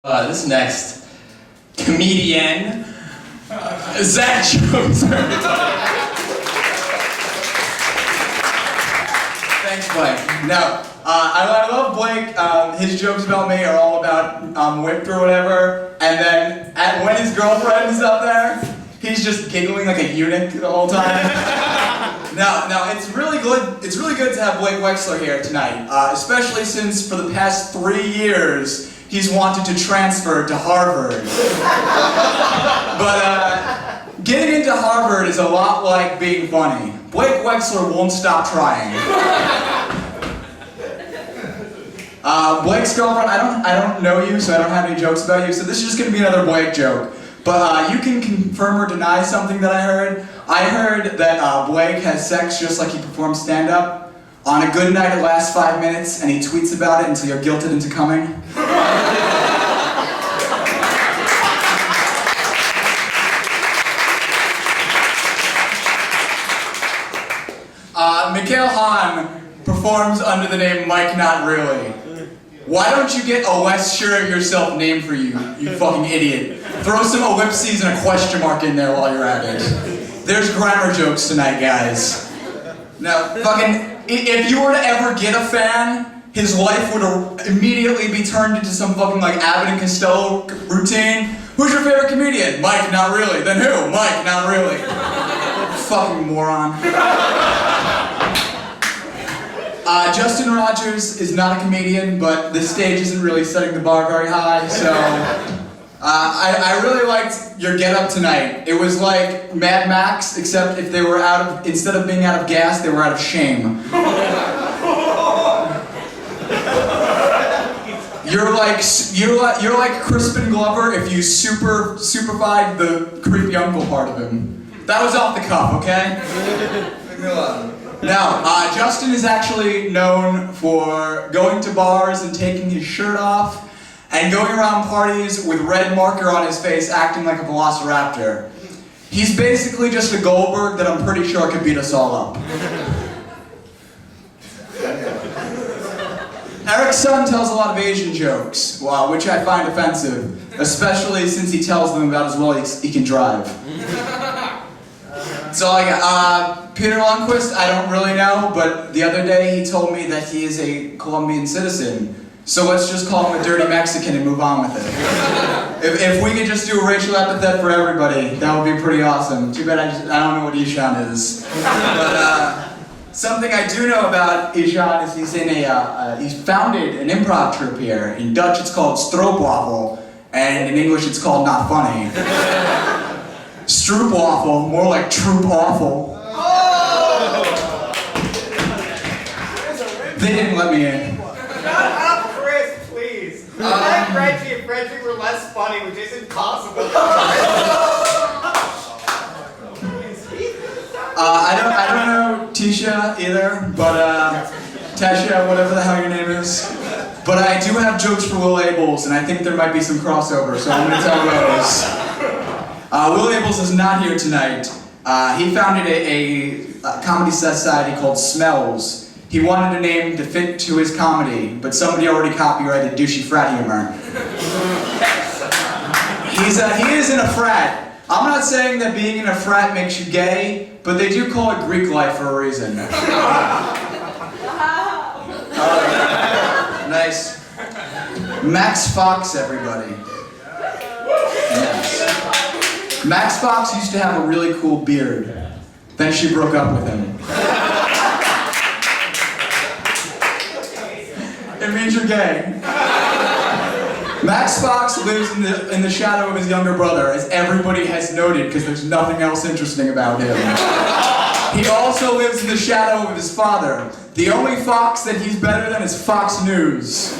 This next comedian, Zach Jones. Thanks, Blake. No, I love Blake. His jokes about me are all about whipped or whatever, and then when his girlfriend is up there, he's just giggling like a eunuch the whole time. No, it's really good. It's really good to have Blake Wexler here tonight, especially since for the past 3 years. He's wanted to transfer to Harvard. But getting into Harvard is a lot like being funny. Blake Wexler won't stop trying. Blake's girlfriend, I don't know you, so I don't have any jokes about you, so this is just gonna be another Blake joke. But you can confirm or deny something that I heard. I heard that Blake has sex just like he performs stand-up. On a good night, it lasts 5 minutes, and he tweets about it until you're guilted into coming. Mikhail Hahn performs under the name Mike Not Really. Why don't you get a less sure of yourself name for you fucking idiot? Throw some ellipses and a question mark in there while you're at it. There's grammar jokes tonight, guys. Now, if you were to ever get a fan, his life would immediately be turned into some fucking like Abbott and Costello routine. Who's your favorite comedian? Mike, not really. Then who? Mike, not really. Fucking moron. Justin Rogers is not a comedian, but the stage isn't really setting the bar very high, so I really liked your get-up tonight. It was like Mad Max, except if they were instead of being out of gas, they were out of shame. You're like Crispin Glover if you superfied the creepy uncle part of him. That was off the cuff, okay? Leave me alone. Now, Justin is actually known for going to bars and taking his shirt off and going around parties with red marker on his face acting like a velociraptor. He's basically just a Goldberg that I'm pretty sure could beat us all up. Eric's son tells a lot of Asian jokes, which I find offensive, especially since he tells them about as well he can drive. That's all I got. Peter Lundquist, I don't really know, but the other day he told me that he is a Colombian citizen. So let's just call him a dirty Mexican and move on with it. If we could just do a racial epithet for everybody, that would be pretty awesome. Too bad I don't know what Ishan is. But something I do know about Ishan is he's founded an improv troupe here. In Dutch it's called Stroopwafel, and in English it's called Not Funny. Stroopwafel, more like troop awful. They didn't let me in. Shut up, Chris, please. Like Reggie and Frederick were less funny, which isn't possible. I don't know Tisha either, but Tasha, whatever the hell your name is. But I do have jokes for Will Abels, and I think there might be some crossover, so I'm going to tell those. Will Abels is not here tonight. He founded a comedy society called Smells. He wanted a name to fit to his comedy, but somebody already copyrighted douchey frat humor. He is in a frat. I'm not saying that being in a frat makes you gay, but they do call it Greek life for a reason. Nice. Max Fox, everybody. Yes. Max Fox used to have a really cool beard. Then she broke up with him. It means you're gay. Max Fox lives in the shadow of his younger brother, as everybody has noted, because there's nothing else interesting about him. He also lives in the shadow of his father. The only Fox that he's better than is Fox News.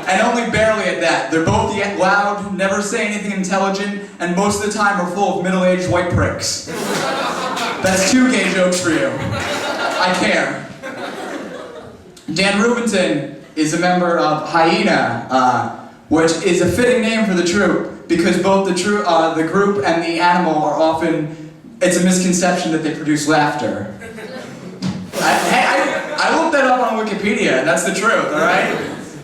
And only barely at that. They're both loud, never say anything intelligent, and most of the time are full of middle-aged white pricks. That's 2 gay jokes for you. I care. Dan Rubinson is a member of Hyena, which is a fitting name for the troupe, because both the group and the animal are often, it's a misconception that they produce laughter. I looked that up on Wikipedia, and that's the truth, alright?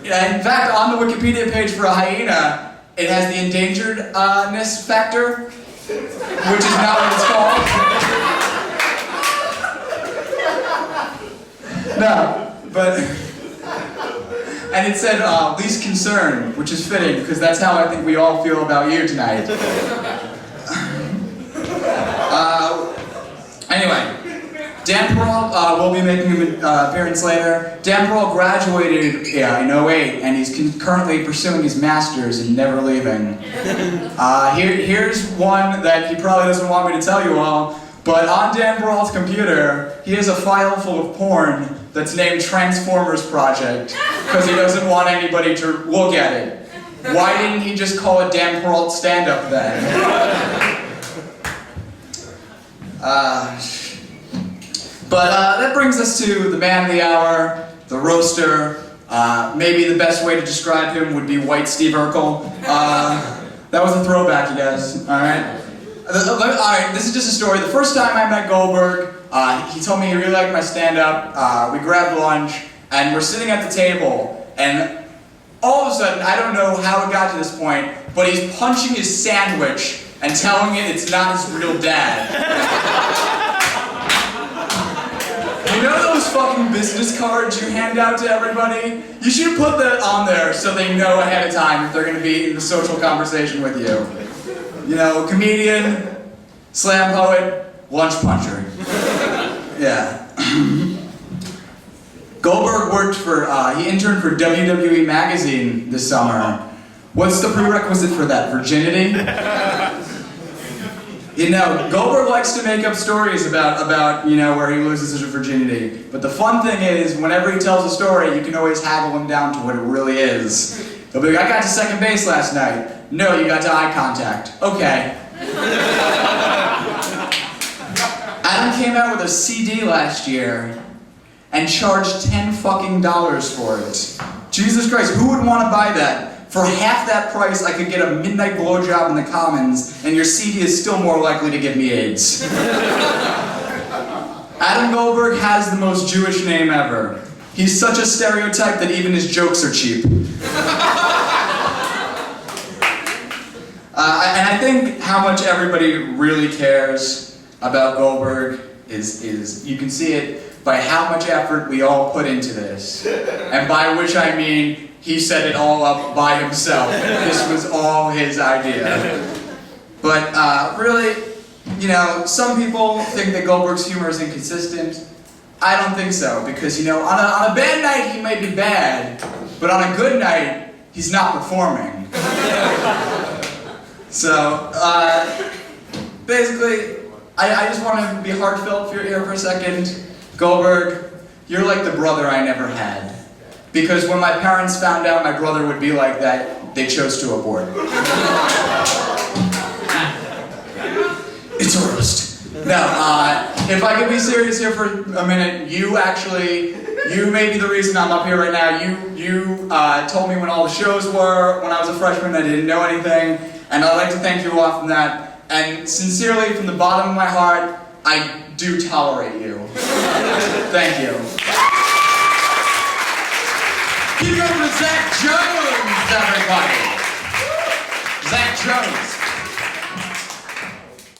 In fact, on the Wikipedia page for a hyena, it has the endangeredness factor, which is not what it's called. No, but... And it said, least concern, which is fitting, because that's how I think we all feel about you tonight. Anyway, Dan Perrault will be making an appearance later. Dan Perrault graduated in 08, and he's currently pursuing his master's and never leaving. Here's one that he probably doesn't want me to tell you all, but on Dan Perrault's computer, he has a file full of porn that's named Transformers Project, because he doesn't want anybody to look at it. Why didn't he just call it Dan Perrault Stand-Up then? But that brings us to the man of the hour, the roaster. Maybe the best way to describe him would be White Steve Urkel. That was a throwback, you guys, alright? Alright, this is just a story. The first time I met Goldberg, he told me he really liked my stand-up. We grabbed lunch, and we're sitting at the table, and all of a sudden, I don't know how it got to this point, but he's punching his sandwich and telling it it's not his real dad. You know those fucking business cards you hand out to everybody? You should put that on there so they know ahead of time if they're going to be in the social conversation with you. You know, comedian, slam poet, lunch puncher. Yeah. Goldberg worked for, he interned for WWE Magazine this summer. What's the prerequisite for that? Virginity? You know, Goldberg likes to make up stories about where he loses his virginity. But the fun thing is, whenever he tells a story, you can always haggle him down to what it really is. He'll be like, I got to second base last night. No, you got to eye contact. Okay. Adam came out with a CD last year and charged $10 fucking for it. Jesus Christ, who would want to buy that? For half that price, I could get a midnight blowjob in the Commons, and your CD is still more likely to give me AIDS. Adam Goldberg has the most Jewish name ever. He's such a stereotype that even his jokes are cheap. And I think how much everybody really cares about Goldberg is you can see it by how much effort we all put into this. And by which I mean, he set it all up by himself. This was all his idea. But really, you know, some people think that Goldberg's humor is inconsistent. I don't think so, because, you know, on a bad night he may be bad, but on a good night, he's not performing. So, basically, I just want to be heartfelt for your ear for a second. Goldberg, you're like the brother I never had. Because when my parents found out my brother would be like that, they chose to abort. It's a roast. No, if I could be serious here for a minute, you may be the reason I'm up here right now. You told me when all the shows were. When I was a freshman, I didn't know anything. And I'd like to thank you all from that. And sincerely, from the bottom of my heart, I do tolerate you. Thank you. Give it up to Zach Jones, everybody. Zach Jones.